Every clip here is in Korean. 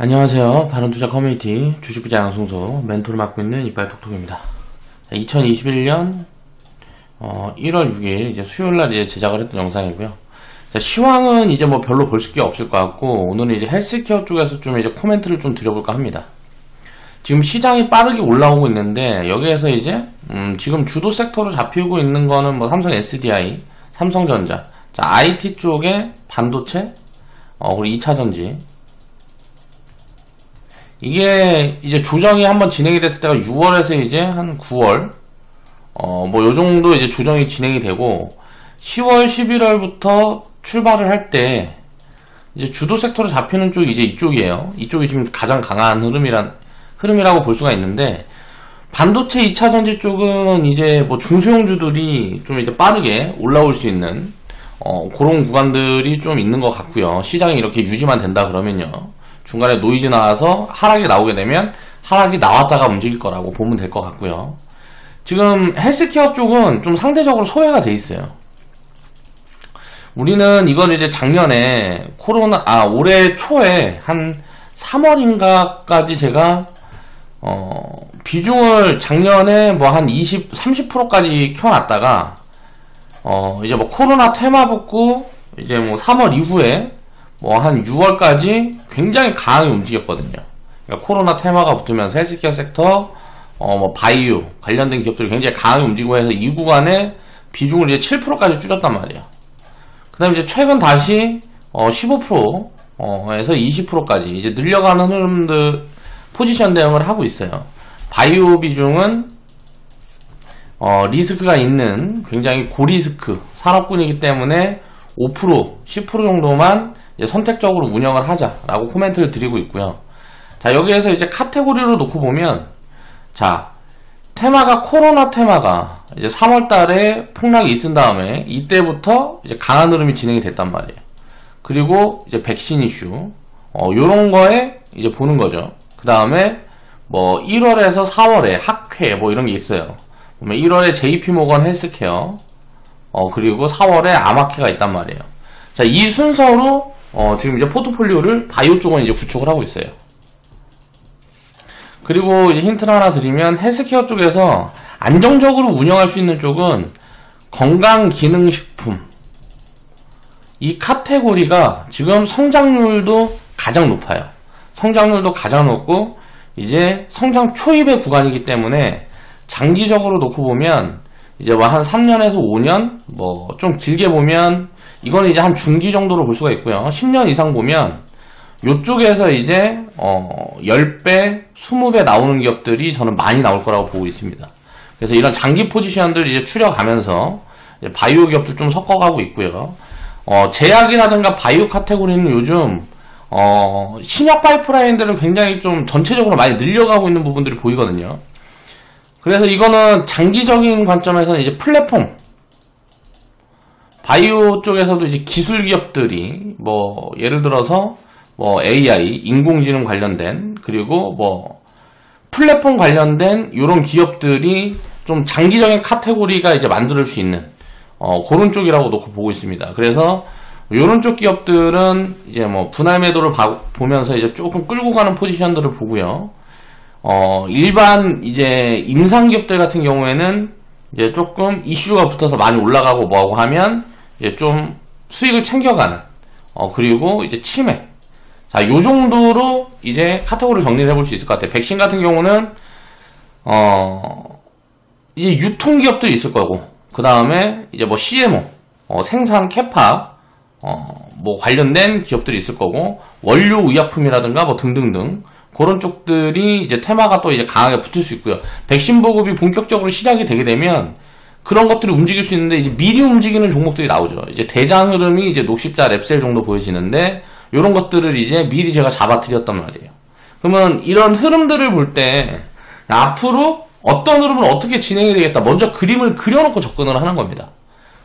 안녕하세요. 바른투자 커뮤니티 주식부자 양승소 멘토를 맡고 있는 이빨톡톡입니다. 2021년 1월 6일 이제 수요일날 이제 제작을 했던 영상이고요. 자, 시황은 이제 뭐 별로 볼 게 없을 것 같고, 오늘은 이제 헬스케어 쪽에서 좀 이제 코멘트를 좀 드려볼까 합니다. 지금 시장이 빠르게 올라오고 있는데, 여기에서 이제 지금 주도 섹터로 잡히고 있는 거는 뭐 삼성 SDI, 삼성전자, 자, IT 쪽에 반도체, 그리고 2차전지. 이게 이제 조정이 한번 진행이 됐을 때가 6월에서 이제 한 9월, 뭐 요 정도 이제 조정이 진행이 되고, 10월, 11월부터 출발을 할 때, 이제 주도 섹터로 잡히는 쪽이 이제 이쪽이에요. 이쪽이 지금 가장 강한 흐름이라고 볼 수가 있는데, 반도체 2차전지 쪽은 이제 뭐 중소형주들이 좀 이제 빠르게 올라올 수 있는, 그런 구간들이 좀 있는 것 같고요. 시장이 이렇게 유지만 된다 그러면요. 중간에 노이즈 나와서 하락이 나오게 되면 하락이 나왔다가 움직일 거라고 보면 될 것 같고요. 지금 헬스케어 쪽은 좀 상대적으로 소외가 돼 있어요. 우리는 이걸 이제 작년에 올해 초에 한 3월인가까지 제가 비중을 작년에 뭐 한 30%까지 켜놨다가 이제 뭐 코로나 테마 붙고 이제 뭐 3월 이후에 뭐 한 6월까지 굉장히 강하게 움직였거든요. 그러니까 코로나 테마가 붙으면서 헬스케어 섹터, 뭐 바이오 관련된 기업들이 굉장히 강하게 움직이고 해서 이 구간에 비중을 이제 7%까지 줄였단 말이에요. 그 다음에 이제 최근 다시 15%에서 20%까지 이제 늘려가는 흐름들 포지션 대응을 하고 있어요. 바이오 비중은 리스크가 있는 굉장히 고리스크 산업군이기 때문에 5%, 10% 정도만 이제 선택적으로 운영을 하자라고 코멘트를 드리고 있고요. 자, 여기에서 이제 카테고리로 놓고 보면, 자, 코로나 테마가 이제 3월 달에 폭락이 있은 다음에 이때부터 이제 강한 흐름이 진행이 됐단 말이에요. 그리고 이제 백신 이슈, 요런 거에 이제 보는 거죠. 그 다음에 뭐 1월에서 4월에 학회 뭐 이런 게 있어요. 보면 1월에 JP모건 헬스케어, 그리고 4월에 아마케가 있단 말이에요. 자, 이 순서로 지금 이제 포트폴리오를 바이오 쪽은 이제 구축을 하고 있어요. 그리고 이제 힌트를 하나 드리면 헬스케어 쪽에서 안정적으로 운영할 수 있는 쪽은 건강기능식품, 이 카테고리가 지금 성장률도 가장 높아요. 성장률도 가장 높고 이제 성장 초입의 구간이기 때문에 장기적으로 놓고 보면 이제 뭐 한 3년에서 5년, 뭐 좀 길게 보면 이거는 이제 한 중기 정도로 볼 수가 있고요. 10년 이상 보면 요쪽에서 이제 10배, 20배 나오는 기업들이 저는 많이 나올 거라고 보고 있습니다. 그래서 이런 장기 포지션들 이제 추려가면서 이제 바이오 기업들 좀 섞어가고 있고요. 제약이라든가 바이오 카테고리는 요즘 신약 파이프라인들은 굉장히 좀 전체적으로 많이 늘려가고 있는 부분들이 보이거든요. 그래서 이거는 장기적인 관점에서는 이제 플랫폼, 바이오 쪽에서도 이제 기술 기업들이 뭐 예를 들어서 뭐 AI, 인공지능 관련된, 그리고 뭐 플랫폼 관련된 요런 기업들이 좀 장기적인 카테고리가 이제 만들 수 있는 그런 쪽이라고 놓고 보고 있습니다. 그래서 요런 쪽 기업들은 이제 뭐 분할 매도를 보면서 이제 조금 끌고 가는 포지션들을 보고요. 일반 이제 임상 기업들 같은 경우에는 이제 조금 이슈가 붙어서 많이 올라가고 뭐하고 하면 이제 좀 수익을 챙겨가는, 그리고 이제 치매. 자, 요 정도로 이제 카테고리를 정리를 해볼 수 있을 것 같아요. 백신 같은 경우는, 이제 유통기업들이 있을 거고, 그 다음에 이제 뭐 CMO, 생산 캐파, 뭐 관련된 기업들이 있을 거고, 원료 의약품이라든가 뭐 등등등, 그런 쪽들이 이제 테마가 또 이제 강하게 붙을 수 있고요. 백신 보급이 본격적으로 시작이 되게 되면 그런 것들이 움직일 수 있는데, 이제 미리 움직이는 종목들이 나오죠. 이제 대장 흐름이 이제 녹십자 랩셀 정도 보여지는데, 요런 것들을 이제 미리 제가 잡아드렸단 말이에요. 그러면 이런 흐름들을 볼 때 앞으로 어떤 흐름은 어떻게 진행이 되겠다, 먼저 그림을 그려놓고 접근을 하는 겁니다.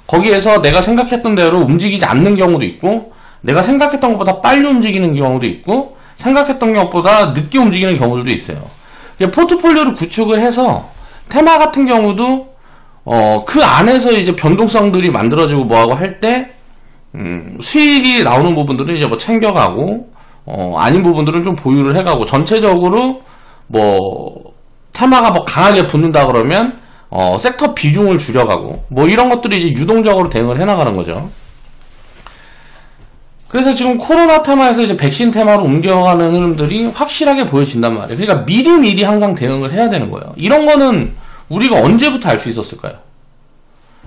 거기에서 내가 생각했던 대로 움직이지 않는 경우도 있고, 내가 생각했던 것보다 빨리 움직이는 경우도 있고, 생각했던 것보다 늦게 움직이는 경우들도 있어요. 포트폴리오를 구축을 해서 테마 같은 경우도 그 안에서 이제 변동성들이 만들어지고 뭐하고 할 때 수익이 나오는 부분들은 이제 뭐 챙겨가고 아닌 부분들은 좀 보유를 해가고, 전체적으로 뭐 테마가 뭐 강하게 붙는다 그러면 섹터 비중을 줄여가고, 뭐 이런 것들이 이제 유동적으로 대응을 해나가는 거죠. 그래서 지금 코로나 테마에서 이제 백신 테마로 옮겨가는 흐름들이 확실하게 보여진단 말이에요. 그러니까 미리미리 항상 대응을 해야 되는 거예요. 이런 거는 우리가 언제부터 알 수 있었을까요?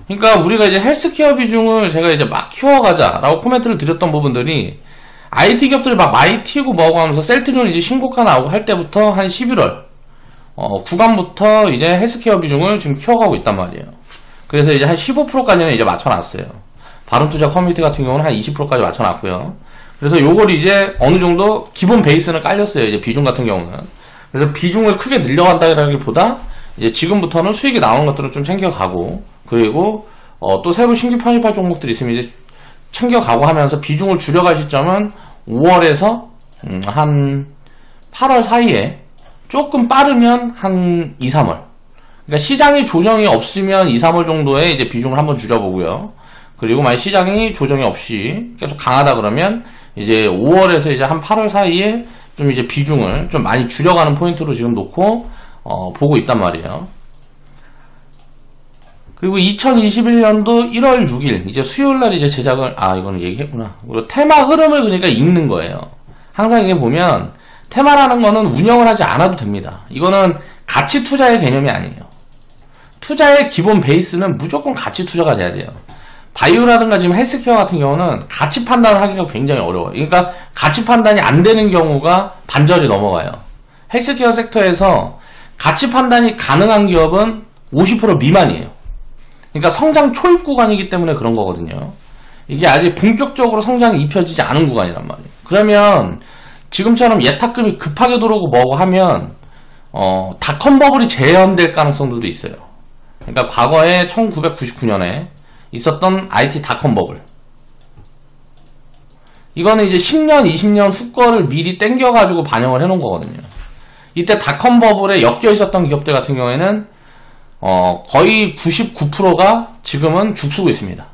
그러니까 우리가 이제 헬스케어 비중을 제가 이제 막 키워가자라고 코멘트를 드렸던 부분들이, IT 기업들이 막 많이 튀고 뭐하고 하면서 셀트리온 이제 신고가 나오고 할 때부터 한 11월 구간부터 이제 헬스케어 비중을 지금 키워가고 있단 말이에요. 그래서 이제 한 15%까지는 이제 맞춰놨어요. 바른투자 커뮤니티 같은 경우는 한 20%까지 맞춰놨고요. 그래서 요걸 이제 어느 정도 기본 베이스는 깔렸어요. 이제 비중 같은 경우는. 그래서 비중을 크게 늘려간다기보다 이제 지금부터는 수익이 나오는 것들은 좀 챙겨가고, 그리고 또 새로 신규 편입할 종목들이 있으면 이제 챙겨가고 하면서 비중을 줄여갈 시점은 5월에서 한 8월 사이에, 조금 빠르면 한 2, 3월. 그러니까 시장이 조정이 없으면 2, 3월 정도에 이제 비중을 한번 줄여보고요. 그리고 만약 시장이 조정이 없이 계속 강하다 그러면 이제 5월에서 이제 한 8월 사이에 좀 이제 비중을 좀 많이 줄여가는 포인트로 지금 놓고 보고 있단 말이에요. 그리고 2021년도 1월 6일 이제 수요일날 이제 제작을, 이거는 얘기했구나. 그리고 테마 흐름을 그러니까 읽는 거예요. 항상 이게 보면 테마라는 거는 운영을 하지 않아도 됩니다. 이거는 가치 투자의 개념이 아니에요. 투자의 기본 베이스는 무조건 가치 투자가 돼야 돼요. 바이오라든가 지금 헬스케어 같은 경우는 가치 판단을 하기가 굉장히 어려워요. 그러니까 가치 판단이 안 되는 경우가 반절이 넘어가요. 헬스케어 섹터에서 가치 판단이 가능한 기업은 50% 미만이에요. 그러니까 성장 초입 구간이기 때문에 그런 거거든요. 이게 아직 본격적으로 성장이 입혀지지 않은 구간이란 말이에요. 그러면 지금처럼 예탁금이 급하게 들어오고 뭐고 하면 닷컴 버블이 재현될 가능성도 있어요. 그러니까 과거에 1999년에 있었던 IT 닷컴 버블, 이거는 이제 10년, 20년 후 거를 미리 땡겨가지고 반영을 해놓은 거거든요. 이때 닷컴 버블에 엮여 있었던 기업들 같은 경우에는 거의 99%가 지금은 죽쓰고 있습니다.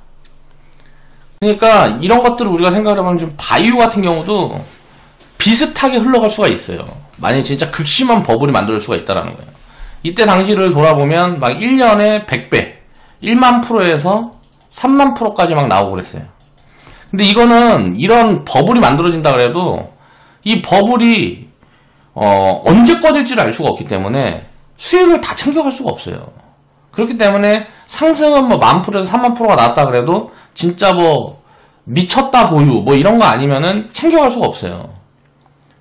그러니까 이런 것들을 우리가 생각을 해보면 좀 바이오 같은 경우도 비슷하게 흘러갈 수가 있어요. 만약에 진짜 극심한 버블이 만들 수가 있다는 거예요. 이때 당시를 돌아보면 막 1년에 100배, 1만 프로에서 3만 프로까지 막 나오고 그랬어요. 근데 이거는 이런 버블이 만들어진다 그래도 이 버블이 언제 꺼질지를 알 수가 없기 때문에 수익을 다 챙겨갈 수가 없어요. 그렇기 때문에 상승은 뭐 10,000%에서 30,000%가 나왔다 그래도 진짜 뭐 미쳤다 보유 뭐 이런 거 아니면은 챙겨갈 수가 없어요.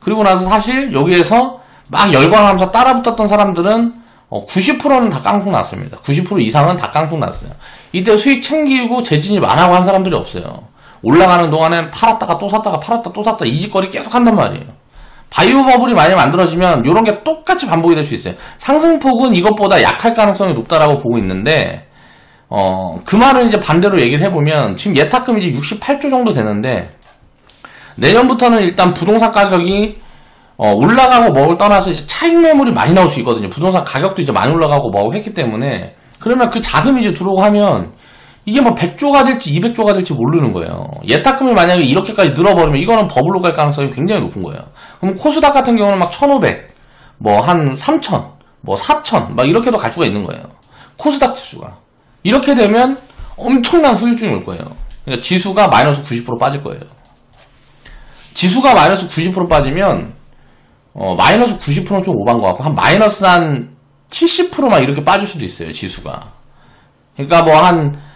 그리고 나서 사실 여기에서 막 열광하면서 따라붙었던 사람들은 90%는 다 깡통 났습니다. 90% 이상은 다 깡통 났어요. 이때 수익 챙기고 재진입 안 하고 한 사람들이 없어요. 올라가는 동안엔 팔았다가 또 샀다가 팔았다 또 샀다 이 짓거리 계속 한단 말이에요. 바이오 버블이 많이 만들어지면 이런 게 똑같이 반복이 될 수 있어요. 상승폭은 이것보다 약할 가능성이 높다라고 보고 있는데 그 말은 이제 반대로 얘기를 해보면 지금 예탁금이 이제 68조 정도 되는데 내년부터는 일단 부동산 가격이 올라가고 뭐를 떠나서 이제 차익 매물이 많이 나올 수 있거든요. 부동산 가격도 이제 많이 올라가고 뭐하고 했기 때문에 그러면 그 자금이 이제 들어오고 하면 이게 뭐 100조가 될지 200조가 될지 모르는 거예요. 예탁금이 만약에 이렇게까지 늘어버리면 이거는 버블로 갈 가능성이 굉장히 높은 거예요. 그럼 코스닥 같은 경우는 막 1500, 뭐 한 3000, 뭐 4000, 막 이렇게도 갈 수가 있는 거예요. 코스닥 지수가. 이렇게 되면 엄청난 수익중이 올 거예요. 그러니까 지수가 마이너스 90% 빠질 거예요. 지수가 마이너스 90% 빠지면 마이너스 90%는 좀 오반 것 같고 한 마이너스 한 70%만 이렇게 빠질 수도 있어요. 지수가. 그러니까 뭐 한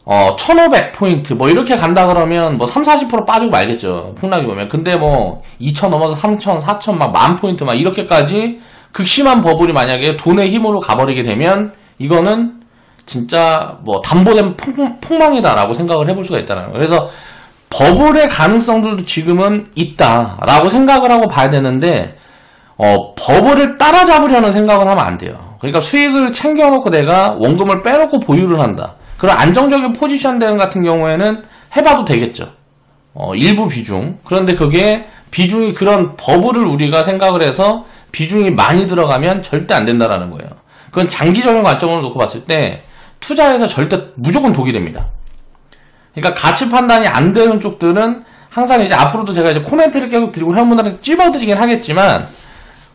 1500포인트 뭐 이렇게 간다 그러면 뭐 30-40% 빠지고 말겠죠. 폭락이 보면. 근데 뭐 2000 넘어서 3000, 4000 막 10,000포인트 막 이렇게까지 극심한 버블이 만약에 돈의 힘으로 가버리게 되면 이거는 진짜 뭐 담보된 폭망이다라고 생각을 해볼 수가 있다는 거예요. 그래서 버블의 가능성들도 지금은 있다라고 생각을 하고 봐야 되는데 버블을 따라잡으려는 생각을 하면 안 돼요. 그러니까 수익을 챙겨놓고 내가 원금을 빼놓고 보유를 한다. 그런 안정적인 포지션 대응 같은 경우에는 해봐도 되겠죠. 일부 비중. 그런데 그게 비중이 그런 버블을 우리가 생각을 해서 비중이 많이 들어가면 절대 안 된다라는 거예요. 그건 장기적인 관점으로 놓고 봤을 때 투자에서 절대 무조건 독이 됩니다. 그러니까 가치 판단이 안 되는 쪽들은 항상 이제 앞으로도 제가 이제 코멘트를 계속 드리고 회원분들한테 찝어드리긴 하겠지만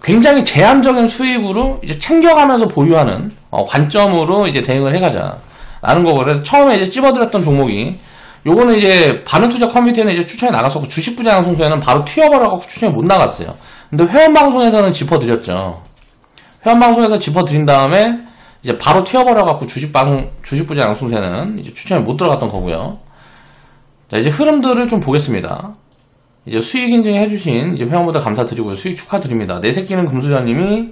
굉장히 제한적인 수익으로 이제 챙겨가면서 보유하는 관점으로 이제 대응을 해가자라는 거고, 그래서 처음에 이제 찝어드렸던 종목이 요거는 이제 바른투자 커뮤니티에는 이제 추천이 나갔었고 주식 분야 방송에는 바로 튀어버려갖고 추천이 못 나갔어요. 근데 회원 방송에서는 짚어드렸죠. 회원 방송에서 짚어드린 다음에 이제 바로 튀어버려갖고 주식 분야 방송에는 이제 추천이 못 들어갔던 거고요. 자, 이제 흐름들을 좀 보겠습니다. 이제 수익 인증해주신 이제 회원분들 감사드리고요. 수익 축하드립니다. 내 새끼는 금수저님이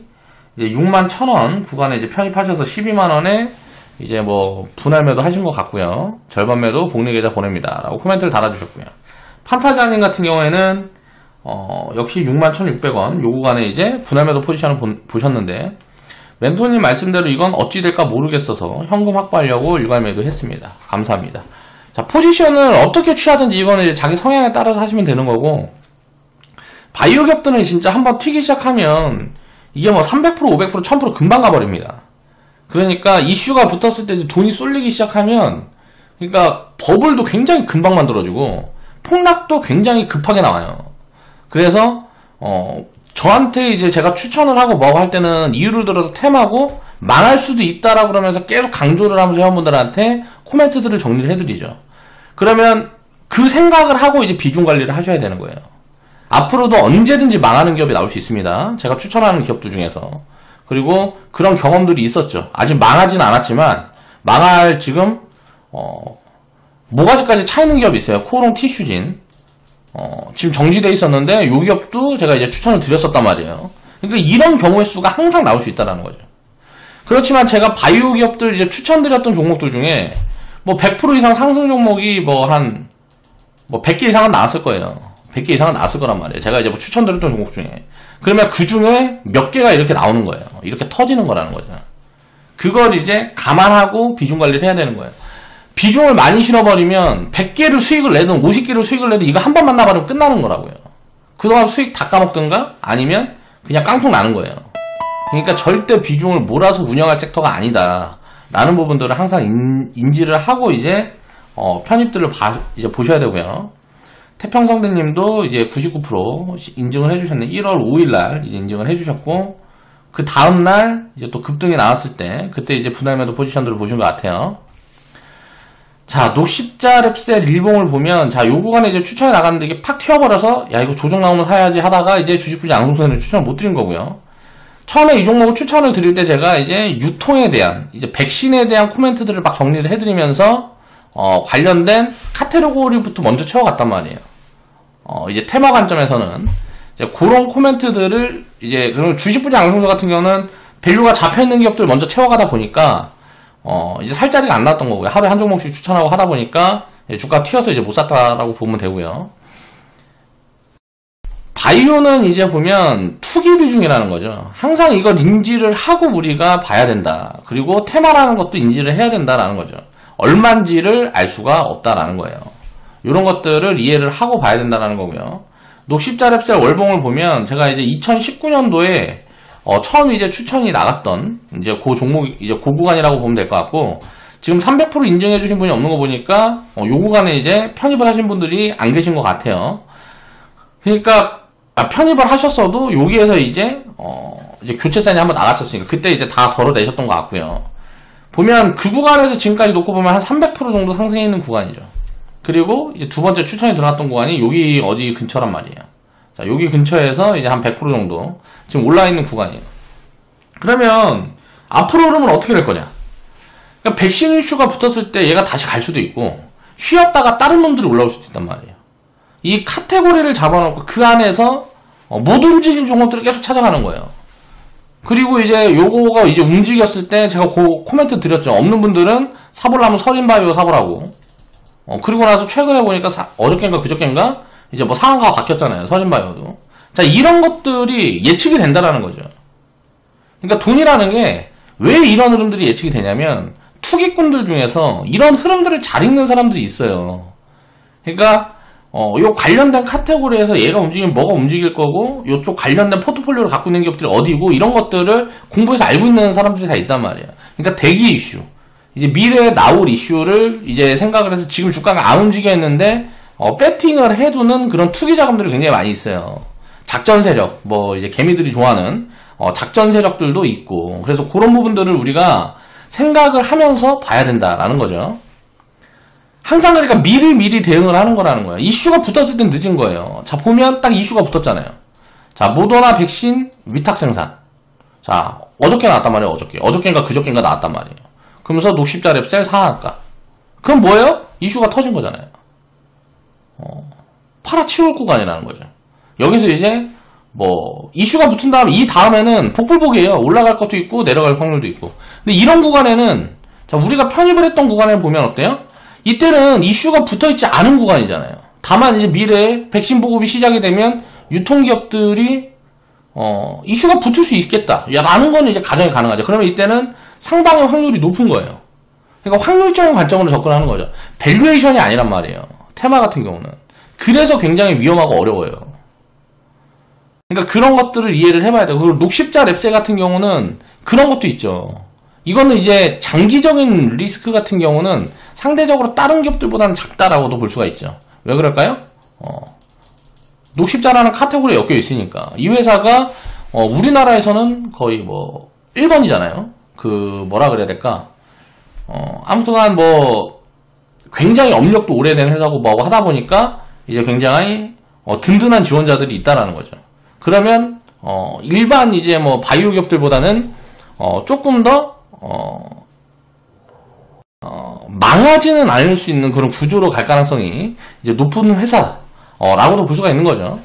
이제 61,000원 구간에 이제 편입하셔서 12만원에 이제 뭐 분할 매도 하신 것 같고요. 절반 매도 복리 계좌 보냅니다 라고 코멘트를 달아주셨고요. 판타지아님 같은 경우에는 역시 61,600원 요 구간에 이제 분할 매도 포지션을 보셨는데, 멘토님 말씀대로 이건 어찌 될까 모르겠어서 현금 확보하려고 일괄 매도 했습니다. 감사합니다. 자, 포지션을 어떻게 취하든지 이거는 이제 자기 성향에 따라서 하시면 되는 거고, 바이오 겹들은 진짜 한번 튀기 시작하면 이게 뭐 300%, 500%, 1000% 금방 가버립니다. 그러니까 이슈가 붙었을 때 이제 돈이 쏠리기 시작하면, 그러니까 버블도 굉장히 금방 만들어지고 폭락도 굉장히 급하게 나와요. 그래서 저한테 이제 제가 추천을 하고 뭐고 할 때는 이유를 들어서 템하고 망할 수도 있다라고 그러면서 계속 강조를 하면서 회원분들한테 코멘트들을 정리를 해드리죠. 그러면 그 생각을 하고 이제 비중 관리를 하셔야 되는 거예요. 앞으로도 언제든지 망하는 기업이 나올 수 있습니다. 제가 추천하는 기업들 중에서. 그리고 그런 경험들이 있었죠. 아직 망하진 않았지만 망할 지금 모가지까지 차 있는 기업이 있어요. 코오롱 티슈진. 지금 정지돼 있었는데 요 기업도 제가 이제 추천을 드렸었단 말이에요. 그러니까 이런 경우의 수가 항상 나올 수 있다는 거죠. 그렇지만 제가 바이오 기업들 이제 추천드렸던 종목들 중에 뭐 100% 이상 상승 종목이 뭐 100개 이상은 나왔을 거예요. 100개 이상은 나왔을 거란 말이에요. 제가 이제 뭐 추천드렸던 종목 중에. 그러면 그 중에 몇 개가 이렇게 나오는 거예요. 이렇게 터지는 거라는 거죠. 그걸 이제 감안하고 비중 관리를 해야 되는 거예요. 비중을 많이 실어버리면 100개를 수익을 내든 50개를 수익을 내든 이거 한 번만 나버리면 끝나는 거라고요. 그동안 수익 다 까먹든가 아니면 그냥 깡통 나는 거예요. 그러니까 절대 비중을 몰아서 운영할 섹터가 아니다 라는 부분들을 항상 인지를 하고 이제 편입들을 이제 보셔야 되고요. 태평성대님도 이제 99% 인증을 해주셨네. 1월 5일날 이제 인증을 해주셨고, 그 다음날 이제 또 급등이 나왔을 때 그때 이제 분할 매도 포지션들을 보신 것 같아요. 자, 녹십자 랩셀 일봉을 보면, 자, 요 구간에 이제 추천이 나갔는데 이게 팍 튀어버려서, 야, 이거 조정 나오면 사야지 하다가 이제 주식분야 양성선을 추천을 못 드린 거고요. 처음에 이 종목을 추천을 드릴 때 제가 이제 유통에 대한, 이제 백신에 대한 코멘트들을 막 정리를 해드리면서, 관련된 카테고리부터 먼저 채워갔단 말이에요. 이제 테마 관점에서는, 이제 그런 코멘트들을, 이제, 그럼 주식분야 양성선 같은 경우는 밸류가 잡혀있는 기업들 먼저 채워가다 보니까, 이제 살 자리가 안 났던 거고요. 하루에 한 종목씩 추천하고 하다 보니까 주가 튀어서 이제 못 샀다라고 보면 되고요. 바이오는 이제 보면 투기 비중이라는 거죠. 항상 이걸 인지를 하고 우리가 봐야 된다. 그리고 테마라는 것도 인지를 해야 된다라는 거죠. 얼만지를 알 수가 없다라는 거예요. 이런 것들을 이해를 하고 봐야 된다라는 거고요. 녹십자 랩셀 월봉을 보면 제가 이제 2019년도에 처음 이제 추천이 나갔던 이제 그 종목이 이제 그 구간이라고 보면 될 것 같고, 지금 300% 인증해 주신 분이 없는 거 보니까 요 구간에 이제 편입을 하신 분들이 안 계신 것 같아요. 그러니까 편입을 하셨어도 여기에서 이제 교체사인이 한번 나갔었으니까 그때 이제 다 덜어내셨던 것 같고요. 보면 그 구간에서 지금까지 놓고 보면 한 300% 정도 상승해 있는 구간이죠. 그리고 이제 두 번째 추천이 들어갔던 구간이 여기 어디 근처란 말이에요. 자, 여기 근처에서 이제 한 100% 정도 지금 올라있는 구간이에요. 그러면 앞으로 흐름은 어떻게 될 거냐? 그러니까 백신 이슈가 붙었을 때 얘가 다시 갈 수도 있고, 쉬었다가 다른 놈들이 올라올 수도 있단 말이에요. 이 카테고리를 잡아놓고 그 안에서 못 움직인 종목들을 계속 찾아가는 거예요. 그리고 이제 요거가 이제 움직였을 때 제가 코멘트 드렸죠. 없는 분들은 사보려면 서린바이오 사보라고. 그리고 나서 최근에 보니까 어저께인가 그저께인가 이제 뭐 상한가가 바뀌었잖아요. 서린바이오도. 자, 이런 것들이 예측이 된다라는 거죠. 그러니까 돈이라는 게 왜 이런 흐름들이 예측이 되냐면 투기꾼들 중에서 이런 흐름들을 잘 읽는 사람들이 있어요. 그러니까 요 관련된 카테고리에서 얘가 움직이면 뭐가 움직일 거고, 요쪽 관련된 포트폴리오를 갖고 있는 기업들이 어디고, 이런 것들을 공부해서 알고 있는 사람들이 다 있단 말이에요. 그러니까 대기 이슈, 이제 미래에 나올 이슈를 이제 생각을 해서 지금 주가가 안 움직여 있는데 배팅을 해두는 그런 투기 자금들이 굉장히 많이 있어요. 작전 세력, 뭐 이제 개미들이 좋아하는 작전 세력들도 있고, 그래서 그런 부분들을 우리가 생각을 하면서 봐야 된다라는 거죠. 항상 그러니까 미리 대응을 하는 거라는 거예요. 이슈가 붙었을 땐 늦은 거예요. 자, 보면 딱 이슈가 붙었잖아요. 자, 모더나 백신 위탁 생산. 자, 어저께 나왔단 말이에요. 어저께인가 그저께인가 나왔단 말이에요. 그러면서 녹십자 랩셀 상한가. 그럼 뭐예요? 이슈가 터진 거잖아요. 팔아치울 구간이라는 거죠. 여기서 이제 뭐 이슈가 붙은 다음 이 다음에는 복불복이에요. 올라갈 것도 있고 내려갈 확률도 있고. 근데 이런 구간에는 자, 우리가 편입을 했던 구간을 보면 어때요? 이때는 이슈가 붙어있지 않은 구간이잖아요. 다만 이제 미래에 백신 보급이 시작이 되면 유통기업들이 이슈가 붙을 수 있겠다 라는 거는 이제 가정이 가능하죠. 그러면 이때는 상당히 확률이 높은 거예요. 그러니까 확률적인 관점으로 접근하는 거죠. 밸류에이션이 아니란 말이에요. 테마 같은 경우는. 그래서 굉장히 위험하고 어려워요. 그러니까 그런 것들을 이해를 해봐야 돼요. 그리고 녹십자 랩셀 같은 경우는 그런 것도 있죠. 이거는 이제 장기적인 리스크 같은 경우는 상대적으로 다른 기업들보다는 작다라고도 볼 수가 있죠. 왜 그럴까요? 녹십자라는 카테고리에 엮여 있으니까. 이 회사가 우리나라에서는 거의 뭐 1번이잖아요. 그 뭐라 그래야 될까? 아무튼간 뭐 굉장히 업력도 오래된 회사고 뭐하고 하다 보니까 이제 굉장히 든든한 지원자들이 있다라는 거죠. 그러면 일반 이제 뭐 바이오 기업들보다는 조금 더 망하지는 않을 수 있는 그런 구조로 갈 가능성이 이제 높은 회사라고도 볼 수가 있는 거죠.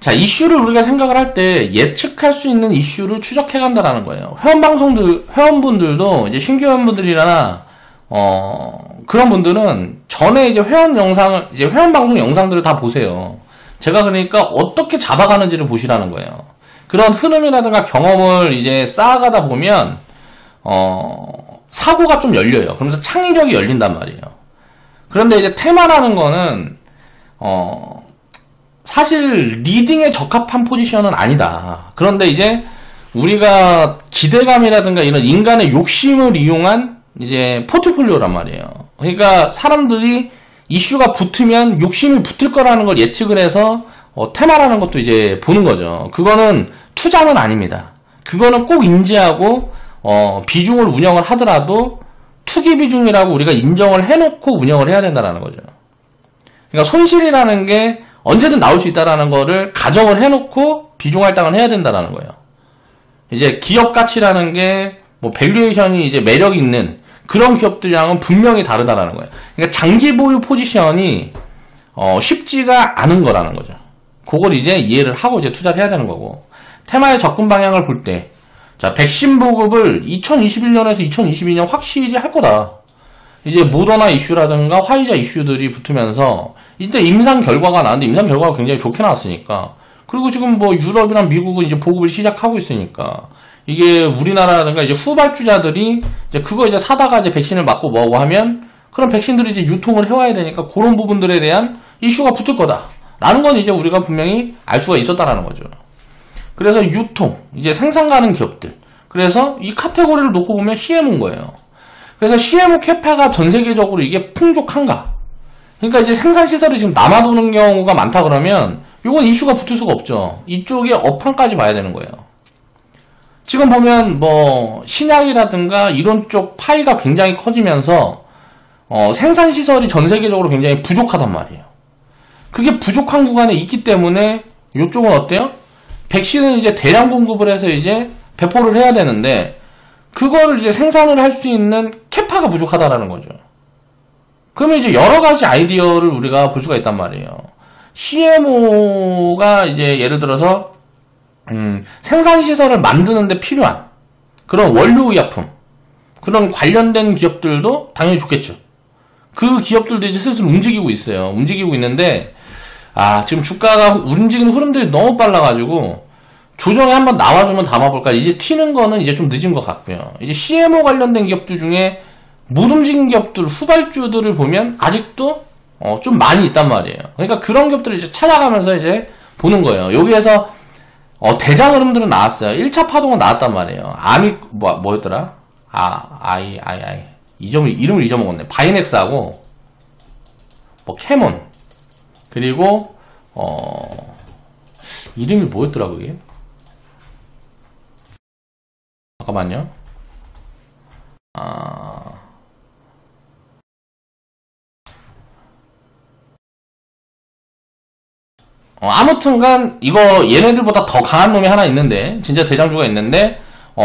자, 이슈를 우리가 생각을 할 때 예측할 수 있는 이슈를 추적해 간다라는 거예요. 회원분들도 이제 신규 회원분들이나 그런 분들은 전에 이제 회원 방송 영상들을 다 보세요. 제가 그러니까 어떻게 잡아가는지를 보시라는 거예요. 그런 흐름이라든가 경험을 이제 쌓아가다 보면 사고가 좀 열려요. 그러면서 창의력이 열린단 말이에요. 그런데 이제 테마라는 거는 사실 리딩에 적합한 포지션은 아니다. 그런데 이제 우리가 기대감이라든가 이런 인간의 욕심을 이용한 이제 포트폴리오란 말이에요. 그러니까 사람들이 이슈가 붙으면 욕심이 붙을 거라는 걸 예측을 해서 테마라는 것도 이제 보는 거죠. 그거는 투자는 아닙니다. 그거는 꼭 인지하고 비중을 운영을 하더라도 투기 비중이라고 우리가 인정을 해놓고 운영을 해야 된다는 거죠. 그러니까 손실이라는 게 언제든 나올 수 있다는 거를 가정을 해놓고 비중 할당을 해야 된다는 거예요. 이제 기업 가치라는 게 뭐 밸류에이션이 이제 매력 있는 그런 기업들이랑은 분명히 다르다라는 거예요. 그러니까 장기 보유 포지션이 쉽지가 않은 거라는 거죠. 그걸 이제 이해를 하고 이제 투자를 해야 되는 거고. 테마의 접근 방향을 볼 때, 자, 백신 보급을 2021년에서 2022년 확실히 할 거다. 이제 모더나 이슈라든가 화이자 이슈들이 붙으면서 이때 임상 결과가 나왔는데 임상 결과가 굉장히 좋게 나왔으니까. 그리고 지금 뭐 유럽이랑 미국은 이제 보급을 시작하고 있으니까 이게 우리나라라든가 이제 후발주자들이 이제 그거 이제 사다가 이제 백신을 맞고 뭐하고 하면 그런 백신들이 이제 유통을 해와야 되니까 그런 부분들에 대한 이슈가 붙을 거다. 라는 건 이제 우리가 분명히 알 수가 있었다라는 거죠. 그래서 유통, 이제 생산 가는 기업들. 그래서 이 카테고리를 놓고 보면 CMO인 거예요. 그래서 CMO 캐파가 전 세계적으로 이게 풍족한가? 그러니까 이제 생산시설이 지금 남아도는 경우가 많다 그러면 이건 이슈가 붙을 수가 없죠. 이쪽에 업황까지 봐야 되는 거예요. 지금 보면 뭐 신약이라든가 이런 쪽 파이가 굉장히 커지면서 생산시설이 전 세계적으로 굉장히 부족하단 말이에요. 그게 부족한 구간에 있기 때문에 이쪽은 어때요? 백신은 이제 대량 공급을 해서 이제 배포를 해야 되는데 그거를 이제 생산을 할 수 있는 캐파가 부족하다라는 거죠. 그러면 이제 여러 가지 아이디어를 우리가 볼 수가 있단 말이에요. CMO가 이제 예를 들어서 생산시설을 만드는데 필요한 그런 원료의약품, 그런 관련된 기업들도 당연히 좋겠죠. 그 기업들도 이제 슬슬 움직이고 있어요. 움직이고 있는데, 지금 주가가 움직이는 흐름들이 너무 빨라가지고, 조정에 한번 나와주면 담아볼까. 이제 튀는 거는 이제 좀 늦은 것 같고요. 이제 CMO 관련된 기업들 중에 못 움직인 기업들, 후발주들을 보면 아직도 좀 많이 있단 말이에요. 그러니까 그런 기업들을 이제 찾아가면서 이제 보는 거예요. 여기에서 대장 흐름들은 나왔어요. 1차 파동은 나왔단 말이에요. 뭐였더라? 이름을 잊어먹었네. 바이넥스하고, 뭐 캐몬, 그리고 이름이 뭐였더라 그게? 잠깐만요. 아무튼간 이거 얘네들보다 더 강한 놈이 하나 있는데, 진짜 대장주가 있는데,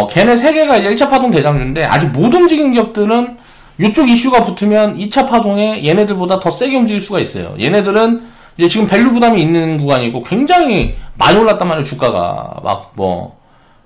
걔네 세 개가 이제 1차 파동 대장주인데, 아직 못 움직인 기업들은 이쪽 이슈가 붙으면 2차 파동에 얘네들보다 더 세게 움직일 수가 있어요. 얘네들은 이제 지금 밸류 부담이 있는 구간이고 굉장히 많이 올랐단 말이에요. 주가가 막 뭐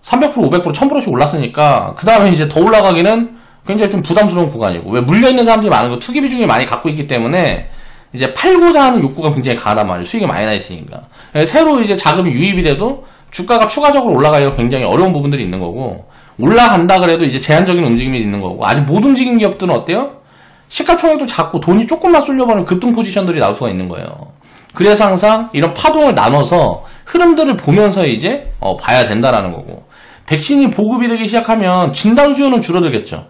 300%, 500%, 1000%씩 올랐으니까 그 다음에 이제 더 올라가기는 굉장히 좀 부담스러운 구간이고, 왜 물려있는 사람들이 많은 거 투기 비중이 많이 갖고 있기 때문에 이제 팔고자 하는 욕구가 굉장히 강하단 말이에요. 수익이 많이 나 있으니까. 새로 이제 자금이 유입이 돼도 주가가 추가적으로 올라가기가 굉장히 어려운 부분들이 있는 거고, 올라간다 그래도 이제 제한적인 움직임이 있는 거고, 아직 못 움직인 기업들은 어때요? 시가총액도 작고 돈이 조금만 쏠려버리면 급등 포지션들이 나올 수가 있는 거예요. 그래서 항상 이런 파동을 나눠서 흐름들을 보면서 이제 봐야 된다라는 거고, 백신이 보급이 되기 시작하면 진단 수요는 줄어들겠죠.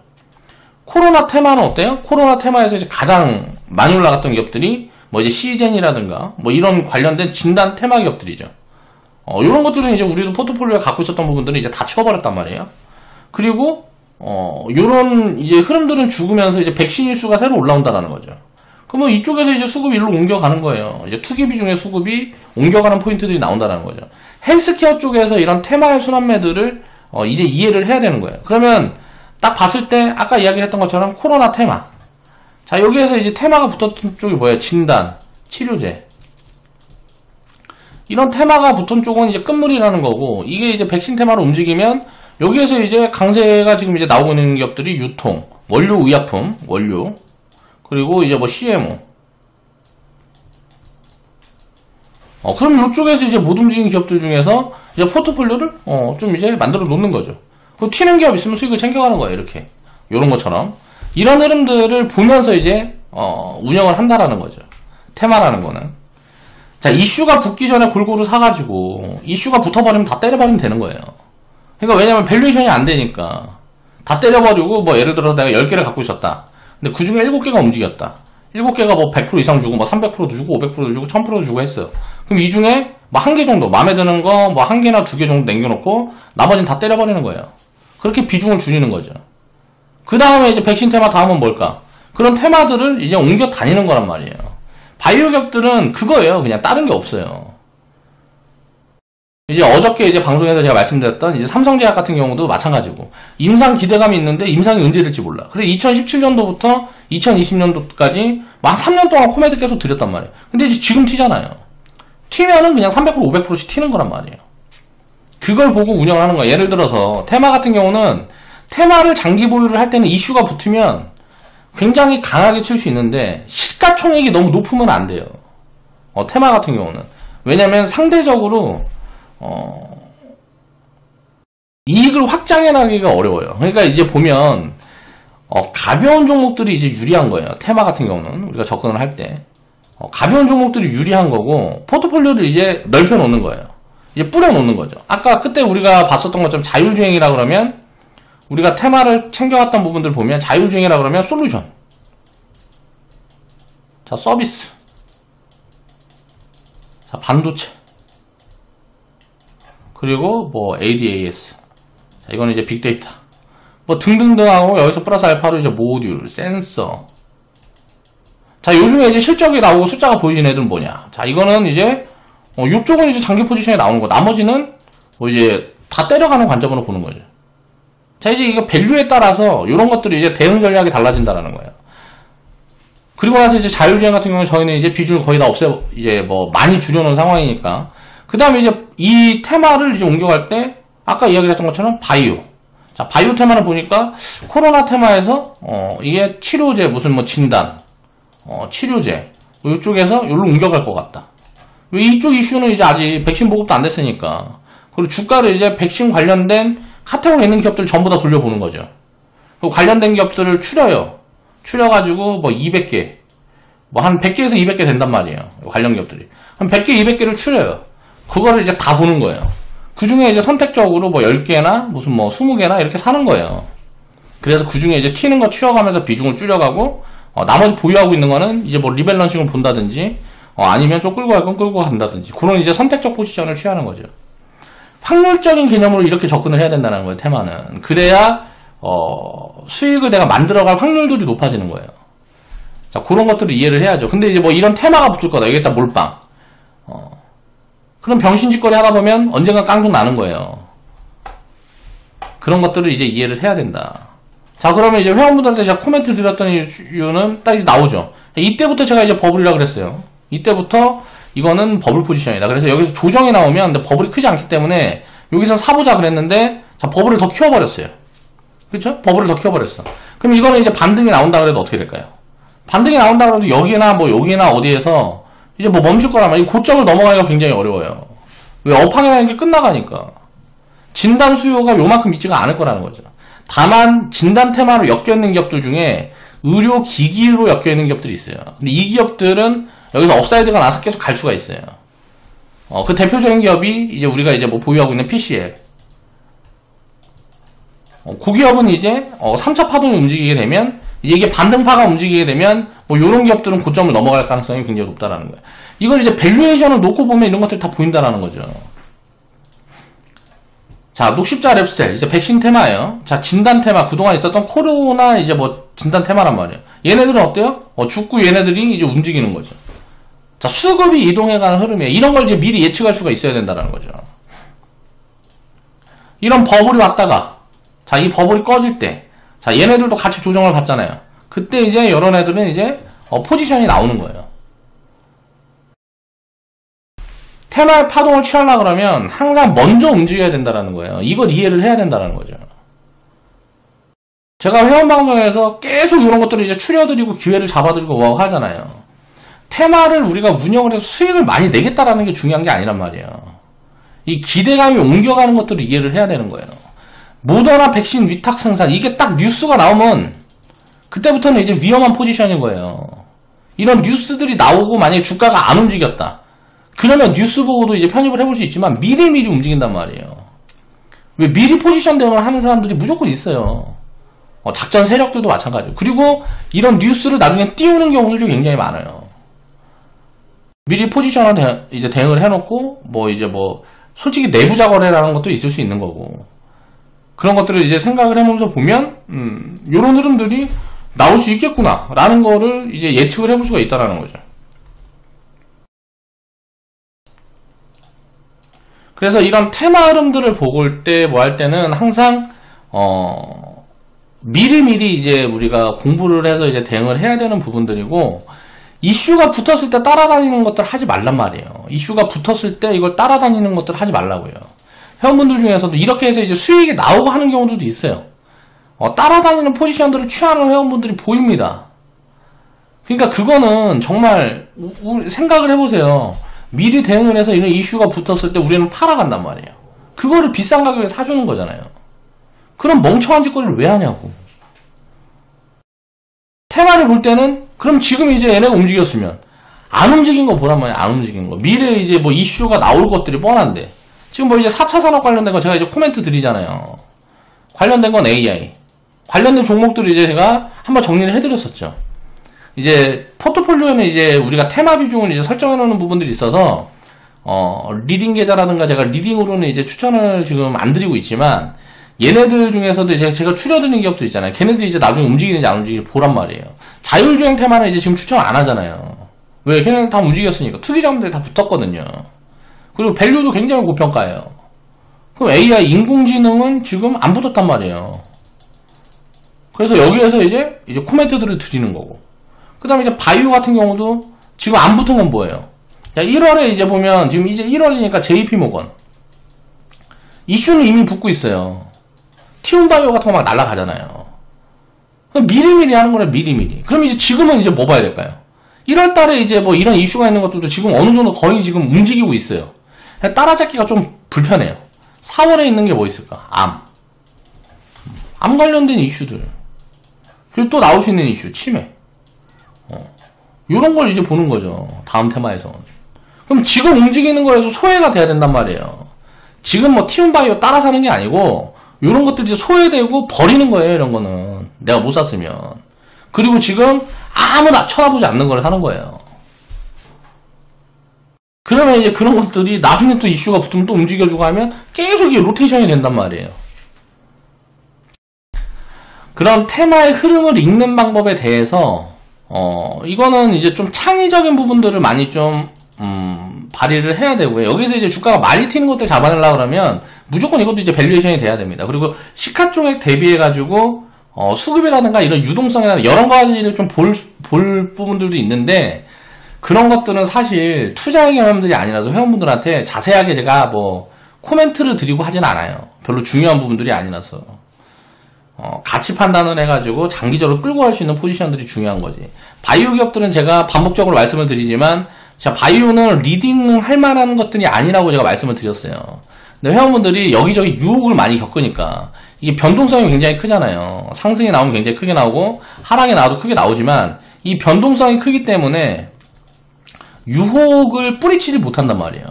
코로나 테마는 어때요? 코로나 테마에서 이제 가장 많이 올라갔던 기업들이 뭐 이제 시젠이라든가 뭐 이런 관련된 진단 테마 기업들이죠. 이런 것들은 이제 우리도 포트폴리오에 갖고 있었던 부분들은 이제 다 치워버렸단 말이에요. 그리고 요런 이제 흐름들은 죽으면서 이제 백신 일수가 새로 올라온다라는 거죠. 그러면 이쪽에서 이제 수급이 일로 옮겨가는 거예요. 이제 투기 비중의 수급이 옮겨가는 포인트들이 나온다는 거죠. 헬스케어 쪽에서 이런 테마의 순환매들을 이제 이해를 해야 되는 거예요. 그러면 딱 봤을 때 아까 이야기를 했던 것처럼 코로나 테마. 자, 여기에서 이제 테마가 붙었던 쪽이 뭐예요? 진단, 치료제. 이런 테마가 붙은 쪽은 이제 끝물이라는 거고, 이게 이제 백신 테마로 움직이면 여기에서 이제 강세가 지금 이제 나오고 있는 기업들이 유통, 원료 의약품, 원료, 그리고 이제 뭐 CMO. 그럼 이쪽에서 이제 못 움직이는 기업들 중에서 이제 포트폴리오를 좀 이제 만들어 놓는 거죠. 그 튀는 기업 있으면 수익을 챙겨가는 거예요. 이렇게 요런 것처럼 이런 흐름들을 보면서 이제 운영을 한다라는 거죠. 테마라는 거는. 자, 이슈가 붙기 전에 골고루 사가지고 이슈가 붙어버리면 다 때려버리면 되는 거예요. 그러니까 왜냐면 밸류에이션이 안 되니까 다 때려버리고, 뭐 예를 들어서 내가 10개를 갖고 있었다. 근데 그 중에 7개가 움직였다. 7개가 뭐 100% 이상 주고 뭐 300%도 주고 500%도 주고 1000%도 주고 했어요. 그럼 이 중에 뭐 1개 정도 마음에 드는 거 뭐 1개나 2개 정도 남겨놓고 나머지는 다 때려버리는 거예요. 그렇게 비중을 줄이는 거죠. 그 다음에 이제 백신 테마 다음은 뭘까? 그런 테마들을 이제 옮겨 다니는 거란 말이에요. 바이오 기업들은 그거예요. 그냥 다른 게 없어요. 이제 어저께 이제 방송에서 제가 말씀드렸던 이제 삼성제약 같은 경우도 마찬가지고, 임상 기대감이 있는데 임상이 언제 될지 몰라. 그래 2017년도부터 2020년도까지 한 3년 동안 코메드 계속 드렸단 말이에요. 근데 이제 지금 튀잖아요. 튀면은 그냥 300%, 500%씩 튀는 거란 말이에요. 그걸 보고 운영을 하는 거예요. 예를 들어서 테마 같은 경우는 테마를 장기 보유를 할 때는 이슈가 붙으면 굉장히 강하게 칠 수 있는데 시가총액이 너무 높으면 안 돼요. 테마 같은 경우는. 왜냐면 상대적으로 이익을 확장해 나가기가 어려워요. 그러니까 이제 보면 가벼운 종목들이 이제 유리한 거예요. 테마 같은 경우는 우리가 접근을 할 때 가벼운 종목들이 유리한 거고, 포트폴리오를 이제 넓혀 놓는 거예요. 이제 뿌려 놓는 거죠. 아까 그때 우리가 봤었던 것처럼 자율주행이라 그러면, 우리가 테마를 챙겨왔던 부분들 보면 자율주행이라 그러면 솔루션, 자 서비스, 자 반도체, 그리고 뭐 ADAS, 자 이거는 이제 빅데이터 뭐 등등등 하고, 여기서 플러스 알파로 이제 모듈, 센서. 자, 요즘에 이제 실적이 나오고 숫자가 보이는 애들은 뭐냐? 자, 이거는 이제 요쪽은 이제 장기 포지션에 나오는 거, 나머지는 뭐 이제 다 때려가는 관점으로 보는 거죠. 자, 이제 이거 밸류에 따라서 이런 것들이 이제 대응 전략이 달라진다라는 거예요. 그리고 나서 이제 자율주행 같은 경우는 저희는 이제 비중을 거의 다 이제 뭐 많이 줄여놓은 상황이니까, 그 다음에 이제 이 테마를 이제 옮겨갈 때 아까 이야기했던 것처럼 바이오. 자, 바이오 테마를 보니까 코로나 테마에서 이게 치료제, 무슨 뭐 진단, 치료제 이쪽에서 여기로 옮겨갈 것 같다. 왜 이쪽 이슈는 이제 아직 백신 보급도 안 됐으니까. 그리고 주가를 이제 백신 관련된 카테고리 있는 기업들 전부 다 돌려보는 거죠. 그리고 관련된 기업들을 추려요. 추려가지고 뭐 200개, 뭐 한 100개에서 200개 된단 말이에요. 관련 기업들이 한 100개, 200개를 추려요. 그거를 이제 다 보는 거예요. 그 중에 이제 선택적으로 뭐 10개나 무슨 뭐 20개나 이렇게 사는 거예요. 그래서 그 중에 이제 튀는 거 치워가면서 비중을 줄여가고, 나머지 보유하고 있는 거는 이제 뭐 리밸런싱을 본다든지, 아니면 좀 끌고 갈 건 끌고 간다든지, 그런 이제 선택적 포지션을 취하는 거죠. 확률적인 개념으로 이렇게 접근을 해야 된다는 거예요, 테마는. 그래야, 수익을 내가 만들어갈 확률들이 높아지는 거예요. 자, 그런 것들을 이해를 해야죠. 근데 이제 뭐 이런 테마가 붙을 거다. 여기다 몰빵. 그럼 병신짓거리 하다 보면 언젠가 깡통 나는 거예요. 그런 것들을 이제 이해를 해야 된다. 자, 그러면 이제 회원분들한테 제가 코멘트 드렸던 이유는 딱 이제 나오죠. 이때부터 제가 이제 버블이라고 그랬어요. 이때부터 이거는 버블 포지션이다. 그래서 여기서 조정이 나오면 근데 버블이 크지 않기 때문에 여기서 사보자 그랬는데, 자, 버블을 더 키워버렸어요. 그쵸? 버블을 더 키워버렸어. 그럼 이거는 이제 반등이 나온다 그래도 어떻게 될까요? 반등이 나온다 그래도 여기나 뭐 여기나 어디에서 이제 뭐 멈출 거라면 이 고점을 넘어가기가 굉장히 어려워요. 왜? 업황이라는 게 끝나가니까. 진단 수요가 요만큼 있지가 않을 거라는 거죠. 다만 진단 테마로 엮여있는 기업들 중에 의료 기기로 엮여있는 기업들이 있어요. 근데 이 기업들은 여기서 업사이드가 나서 계속 갈 수가 있어요. 그 대표적인 기업이 이제 우리가 이제 뭐 보유하고 있는 PCL. 그 기업은 이제 3차 파동이 움직이게 되면, 이게 반등파가 움직이게 되면 뭐 요런 기업들은 고점을 넘어갈 가능성이 굉장히 높다라는 거예요. 이걸 이제 밸류에이션을 놓고 보면 이런 것들이 다 보인다라는 거죠. 자, 녹십자 랩셀 이제 백신 테마예요. 자, 진단 테마 그동안 있었던 코로나 이제 뭐 진단 테마란 말이에요. 얘네들은 어때요? 죽고 얘네들이 이제 움직이는 거죠. 자, 수급이 이동해가는 흐름이에요. 이런 걸 이제 미리 예측할 수가 있어야 된다라는 거죠. 이런 버블이 왔다가, 자, 이 버블이 꺼질 때, 자, 얘네들도 같이 조정을 받잖아요. 그때 이제 이런 애들은 이제 포지션이 나오는 거예요. 테마의 파동을 취하려고 그러면 항상 먼저 움직여야 된다는 거예요. 이걸 이해를 해야 된다는 거죠. 제가 회원방송에서 계속 이런 것들을 이제 추려드리고 기회를 잡아드리고 뭐 하잖아요. 테마를 우리가 운영을 해서 수익을 많이 내겠다라는 게 중요한 게 아니란 말이에요. 이 기대감이 옮겨가는 것들을 이해를 해야 되는 거예요. 모더나 백신 위탁 생산, 이게 딱 뉴스가 나오면 그때부터는 이제 위험한 포지션인 거예요. 이런 뉴스들이 나오고 만약에 주가가 안 움직였다, 그러면 뉴스 보고도 이제 편입을 해볼 수 있지만 미리미리 움직인단 말이에요. 왜? 미리 포지션 대응을 하는 사람들이 무조건 있어요. 작전 세력들도 마찬가지고. 그리고 이런 뉴스를 나중에 띄우는 경우도 굉장히 많아요. 미리 포지션을 이제 대응을 해놓고 뭐 이제 뭐 솔직히 내부자 거래라는 것도 있을 수 있는 거고, 그런 것들을 이제 생각을 해보면서 보면 요런 흐름들이 나올 수 있겠구나 라는 거를 이제 예측을 해볼 수가 있다라는 거죠. 그래서 이런 테마 흐름들을 보고 올 때 뭐 할 때는 항상 미리미리 이제 우리가 공부를 해서 이제 대응을 해야 되는 부분들이고, 이슈가 붙었을 때 따라다니는 것들 하지 말란 말이에요. 이슈가 붙었을 때 이걸 따라다니는 것들 하지 말라고요. 회원분들 중에서도 이렇게 해서 이제 수익이 나오고 하는 경우들도 있어요. 따라다니는 포지션들을 취하는 회원분들이 보입니다. 그러니까 그거는 정말 생각을 해보세요. 미리 대응을 해서 이런 이슈가 붙었을 때 우리는 팔아간단 말이에요. 그거를 비싼 가격에 사주는 거잖아요. 그럼 멍청한 짓거리를 왜 하냐고. 테마를 볼 때는 그럼 지금 이제 얘네가 움직였으면 안 움직인 거 보란 말이에요. 안 움직인 거. 미래에 이제 뭐 이슈가 나올 것들이 뻔한데, 지금 뭐 이제 4차 산업 관련된 거 제가 이제 코멘트 드리잖아요. 관련된 건 AI. 관련된 종목들을 이제 제가 한번 정리를 해드렸었죠. 이제 포트폴리오에는 이제 우리가 테마 비중을 이제 설정해 놓는 부분들이 있어서 리딩 계좌라든가 제가 리딩으로는 이제 추천을 지금 안 드리고 있지만, 얘네들 중에서도 이제 제가 추려드리는 기업도 있잖아요. 걔네들이 이제 나중에 움직이는지 안 움직이는지 보란 말이에요. 자율주행 테마는 이제 지금 추천 안 하잖아요. 왜? 걔네는 다 움직였으니까. 투기자금들이 다 붙었거든요. 그리고 밸류도 굉장히 고평가예요. 그럼 AI, 인공지능은 지금 안 붙었단 말이에요. 그래서 여기에서 이제 코멘트들을 드리는 거고. 그 다음에 이제 바이오 같은 경우도 지금 안 붙은 건 뭐예요? 1월에 이제 보면 지금 이제 1월이니까 JP모건. 이슈는 이미 붙고 있어요. 티움바이오 같은 거 막 날아가잖아요. 그럼 미리미리 하는 거네, 미리미리. 그럼 이제 지금은 이제 뭐 봐야 될까요? 1월 달에 이제 뭐 이런 이슈가 있는 것들도 지금 어느 정도 거의 지금 움직이고 있어요. 따라잡기가 좀 불편해요. 4월에 있는 게 뭐 있을까? 암 관련된 이슈들. 그리고 또 나올 수 있는 이슈, 치매. 요런 걸 이제 보는 거죠. 다음 테마에서. 그럼 지금 움직이는 거에서 소외가 돼야 된단 말이에요. 지금 뭐 티움바이오 따라 사는 게 아니고, 요런 것들이 이제 소외되고 버리는 거예요, 이런 거는. 내가 못 샀으면. 그리고 지금 아무나 쳐다보지 않는 걸 하는 거예요. 그러면 이제 그런 것들이 나중에 또 이슈가 붙으면 또 움직여주고 하면 계속 이게 로테이션이 된단 말이에요. 그런 테마의 흐름을 읽는 방법에 대해서 이거는 이제 좀 창의적인 부분들을 많이 좀 발휘를 해야 되고요. 여기서 이제 주가가 많이 튀는 것들 잡아내려고 그러면 무조건 이것도 이제 밸류에이션이 돼야 됩니다. 그리고 시가총액 대비해가지고 수급이라든가 이런 유동성이나 여러 가지를 좀 볼 부분들도 있는데, 그런 것들은 사실 투자의 경험들이 아니라서 회원분들한테 자세하게 제가 뭐 코멘트를 드리고 하진 않아요. 별로 중요한 부분들이 아니라서. 가치 판단을 해가지고 장기적으로 끌고 갈 수 있는 포지션들이 중요한 거지. 바이오 기업들은 제가 반복적으로 말씀을 드리지만, 자, 바이오는 리딩 할 만한 것들이 아니라고 제가 말씀을 드렸어요. 근데 회원분들이 여기저기 유혹을 많이 겪으니까 이게 변동성이 굉장히 크잖아요. 상승이 나오면 굉장히 크게 나오고 하락이 나와도 크게 나오지만, 이 변동성이 크기 때문에 유혹을 뿌리치지 못한단 말이에요.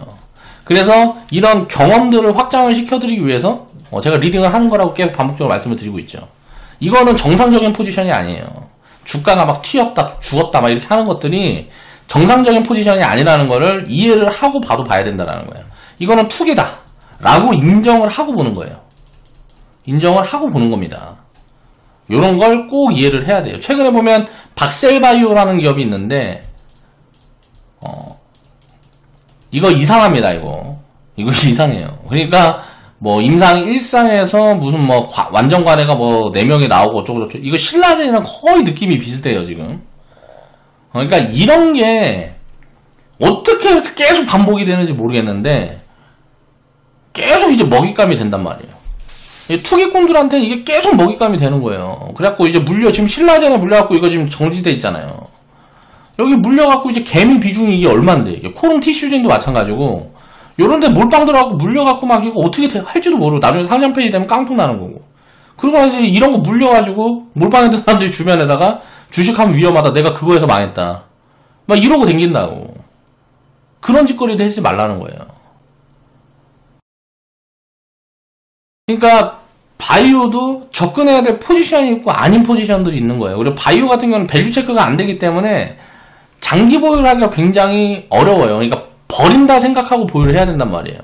그래서 이런 경험들을 확장을 시켜드리기 위해서 제가 리딩을 하는 거라고 계속 반복적으로 말씀을 드리고 있죠. 이거는 정상적인 포지션이 아니에요. 주가가 막 튀었다 죽었다 막 이렇게 하는 것들이 정상적인 포지션이 아니라는 거를 이해를 하고 봐야 된다는 거예요. 이거는 투기다 라고 인정을 하고 보는 거예요. 인정을 하고 보는 겁니다. 요런 걸 꼭 이해를 해야 돼요. 최근에 보면 박셀바이오라는 기업이 있는데 이거 이상합니다. 이거 이상해요. 그러니까 뭐 임상 1상에서 무슨 뭐 완전 과대가 뭐 4명이 나오고 어쩌고저쩌고, 이거 신라젠이랑 거의 느낌이 비슷해요 지금. 그러니까 이런 게 어떻게 이렇게 계속 반복이 되는지 모르겠는데 계속 이제 먹잇감이 된단 말이에요. 투기꾼들한테는 이게 계속 먹잇감이 되는 거예요. 그래갖고 이제 지금 신라젠에 물려갖고 이거 지금 정지돼 있잖아요. 여기 물려갖고 이제 개미 비중이 이게 얼만데, 이게 코롱 티슈진도 마찬가지고, 요런데 몰빵 들어가고 물려갖고 막 이거 어떻게 할지도 모르고 나중에 상장 페이지 되면 깡통 나는 거고. 그러고 나서 이런 거 물려가지고 몰빵했던 사람들이 주변에다가 주식하면 위험하다, 내가 그거에서 망했다, 막 이러고 댕긴다고. 그런 짓거리도 하지 말라는 거예요. 그러니까 바이오도 접근해야 될 포지션이 있고 아닌 포지션들이 있는 거예요. 그리고 바이오 같은 경우는 밸류 체크가 안 되기 때문에 장기 보유를 하기가 굉장히 어려워요. 그러니까 버린다 생각하고 보유를 해야 된단 말이에요.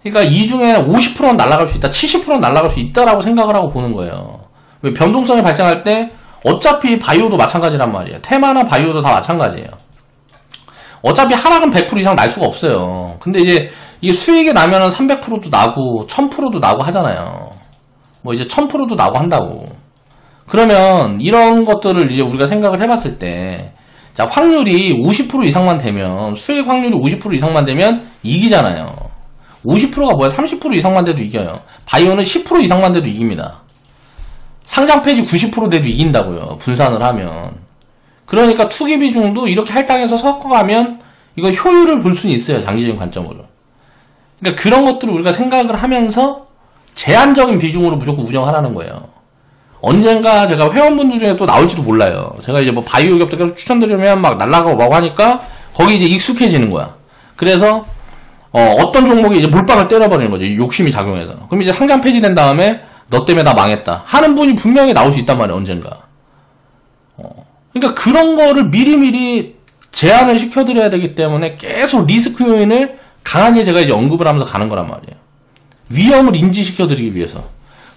그러니까 이 중에 50%는 날아갈 수 있다, 70%는 날아갈 수 있다라고 생각을 하고 보는 거예요. 왜? 변동성이 발생할 때 어차피 바이오도 마찬가지란 말이에요. 테마나 바이오도 다 마찬가지예요. 어차피 하락은 100% 이상 날 수가 없어요. 근데 이제 이게 수익이 나면은 300%도 나고 1000%도 나고 하잖아요. 뭐 이제 1000%도 나고 한다고. 그러면 이런 것들을 이제 우리가 생각을 해봤을 때, 자, 확률이 50% 이상만 되면, 수익 확률이 50% 이상만 되면 이기잖아요. 50%가 뭐야? 30% 이상만 돼도 이겨요. 바이오는 10% 이상만 돼도 이깁니다. 상장 폐지 90% 돼도 이긴다고요. 분산을 하면. 그러니까 투기 비중도 이렇게 할당해서 섞어가면 이거 효율을 볼 수는 있어요. 장기적인 관점으로. 그러니까 그런 것들을 우리가 생각을 하면서 제한적인 비중으로 무조건 운영하라는 거예요. 언젠가 제가 회원분들 중에 또 나올지도 몰라요. 제가 이제 뭐 바이오 기업도 계속 추천드리면 막 날라가고 막 하니까 거기 이제 익숙해지는 거야. 그래서 어떤 종목이 이제 몰빵을 때려버리는 거죠. 욕심이 작용해서. 그럼 이제 상장 폐지된 다음에 너 때문에 나 망했다 하는 분이 분명히 나올 수 있단 말이에요. 언젠가. 그러니까 그런 거를 미리미리 제한을 시켜드려야 되기 때문에 계속 리스크 요인을 강하게 제가 이제 언급을 하면서 가는 거란 말이에요. 위험을 인지시켜드리기 위해서.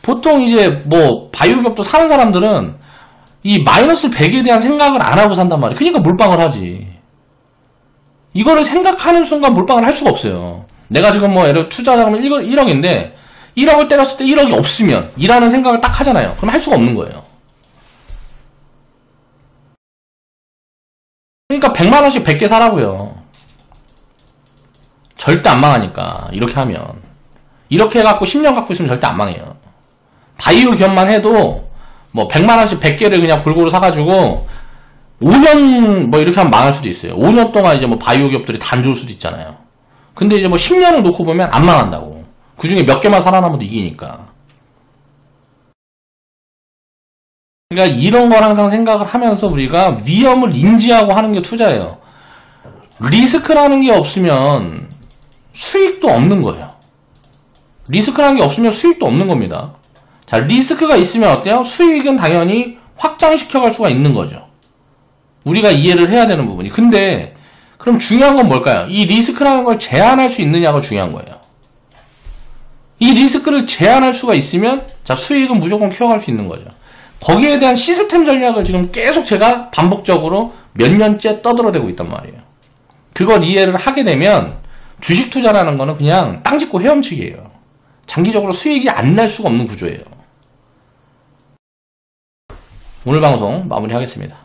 보통 이제 뭐 바이오 기업도 사는 사람들은 이 마이너스 100에 대한 생각을 안 하고 산단 말이에요. 그러니까 몰빵을 하지. 이거를 생각하는 순간 몰빵을 할 수가 없어요. 내가 지금 뭐 예를 투자 자금은 1억인데 1억을 때렸을 때 1억이 없으면 이라는 생각을 딱 하잖아요. 그럼 할 수가 없는 거예요. 그러니까 100만원씩 100개 사라고요. 절대 안 망하니까. 이렇게 하면. 이렇게 해갖고 10년 갖고 있으면 절대 안 망해요. 바이오 기업만 해도 뭐 100만원씩 100개를 그냥 골고루 사가지고 5년 뭐 이렇게 하면 망할 수도 있어요. 5년 동안 이제 뭐 바이오 기업들이 다 안 좋을 수도 있잖아요. 근데 이제 뭐 10년을 놓고 보면 안 망한다고. 그 중에 몇 개만 살아남아도 이기니까. 그러니까 이런 걸 항상 생각을 하면서 우리가 위험을 인지하고 하는 게 투자예요. 리스크라는 게 없으면 수익도 없는 거예요. 리스크라는 게 없으면 수익도 없는 겁니다. 자, 리스크가 있으면 어때요? 수익은 당연히 확장시켜갈 수가 있는 거죠. 우리가 이해를 해야 되는 부분이. 근데 그럼 중요한 건 뭘까요? 이 리스크라는 걸 제한할 수 있느냐가 중요한 거예요. 이 리스크를 제한할 수가 있으면 자 수익은 무조건 키워갈 수 있는 거죠. 거기에 대한 시스템 전략을 지금 계속 제가 반복적으로 몇 년째 떠들어대고 있단 말이에요. 그걸 이해를 하게 되면 주식 투자라는 거는 그냥 땅 짚고 헤엄치기예요. 장기적으로 수익이 안 날 수가 없는 구조예요. 오늘 방송 마무리하겠습니다.